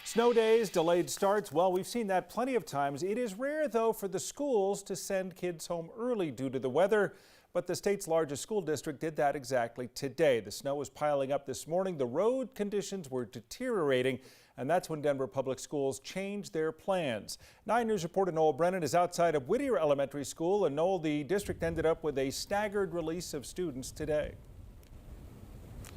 Snow days, delayed starts, well, we've seen that plenty of times. It is rare, though, for the schools to send kids home early due to the weather. But the state's largest school district did that exactly today. The snow was piling up this morning. The road conditions were deteriorating, and that's when Denver Public Schools changed their plans. 9 News reporter Noel Brennan is outside of Whittier Elementary School. And Noel, the district ended up with a staggered release of students today.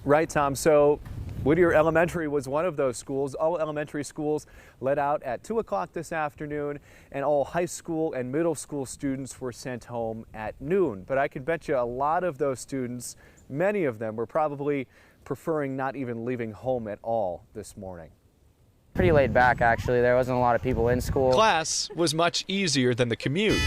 Right, Tom. So Whittier Elementary was one of those schools. All elementary schools let out at 2 o'clock this afternoon, and all high school and middle school students were sent home at noon. But I can bet you a lot of those students, many of them, were probably preferring not even leaving home at all this morning. Pretty laid back, actually. There wasn't a lot of people in school. Class was much easier than the commute.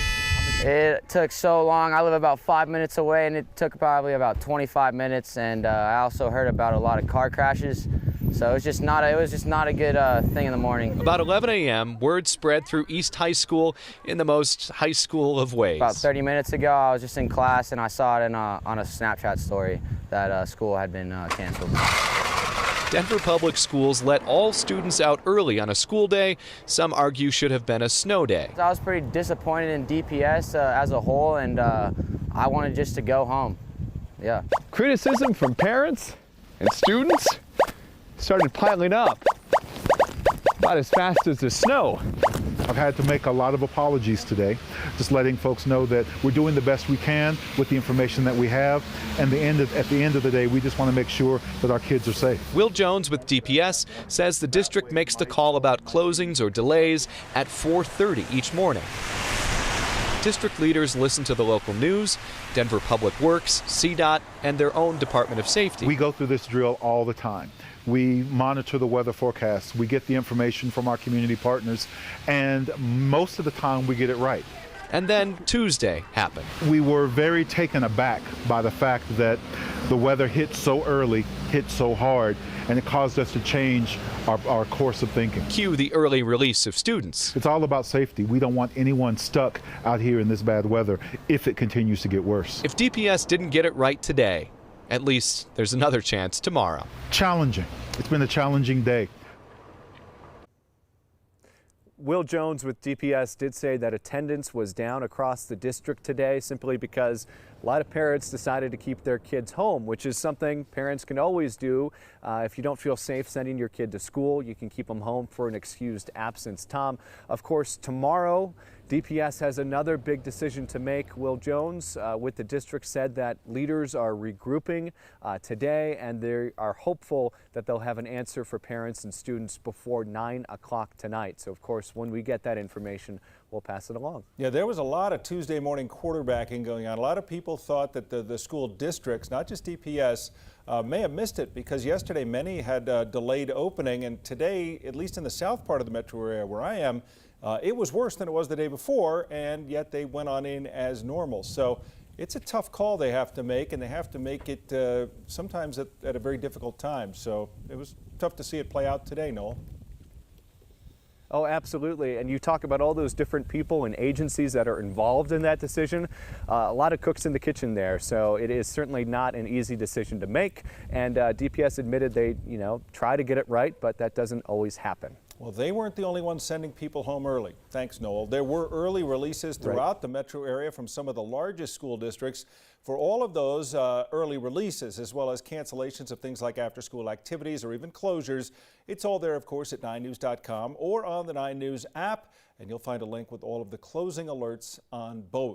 It took so long. I live about 5 minutes away, and it took probably about 25 minutes. And I also heard about a lot of car crashes. So it was just not a good thing in the morning. About 11 a.m., word spread through East High School in the most high school of ways. About 30 minutes ago, I was just in class, and I saw it on a Snapchat story that school had been canceled. Denver Public Schools let all students out early on a school day. Some argue should have been a snow day. I was pretty disappointed in DPS as a whole, and I wanted just to go home. Yeah. Criticism from parents and students started piling up about as fast as the snow. I've had to make a lot of apologies today, just letting folks know that we're doing the best we can with the information that we have, and at the end of the day, we just want to make sure that our kids are safe. Will Jones with DPS says the district makes the call about closings or delays at 4:30 each morning. District leaders listen to the local news, Denver Public Works, CDOT, and their own Department of Safety. We go through this drill all the time. We monitor the weather forecasts. We get the information from our community partners, and most of the time we get it right. And then Tuesday happened. We were very taken aback by the fact that the weather hit so early, hit so hard, and it caused us to change our course of thinking. Cue the early release of students. It's all about safety. We don't want anyone stuck out here in this bad weather if it continues to get worse. If DPS didn't get it right today, at least there's another chance tomorrow. Challenging. It's been a challenging day. Will Jones with DPS did say that attendance was down across the district today simply because a lot of parents decided to keep their kids home, which is something parents can always do. If you don't feel safe sending your kid to school, you can keep them home for an excused absence. Tom, of course, tomorrow, DPS has another big decision to make. Will Jones with the district said that leaders are regrouping today, and they are hopeful that they'll have an answer for parents and students before 9 o'clock tonight. So, of course, when we get that information, we'll pass it along. Yeah, there was a lot of Tuesday morning quarterbacking going on. A lot of people thought that the school districts, not just DPS, may have missed it because yesterday many had delayed opening, and today, at least in the south part of the metro area where I am, it was worse than it was the day before, and yet they went on in as normal. So it's a tough call they have to make, and they have to make it sometimes at a very difficult time. So it was tough to see it play out today, Noel. Oh, absolutely. And you talk about all those different people and agencies that are involved in that decision. A lot of cooks in the kitchen there. So it is certainly not an easy decision to make. And DPS admitted they, try to get it right, but that doesn't always happen. Well, they weren't the only ones sending people home early. Thanks, Noel. There were early releases throughout the metro area from some of the largest school districts. For all of those early releases, as well as cancellations of things like after-school activities or even closures, it's all there, of course, at 9news.com or on the 9 News app. And you'll find a link with all of the closing alerts on both.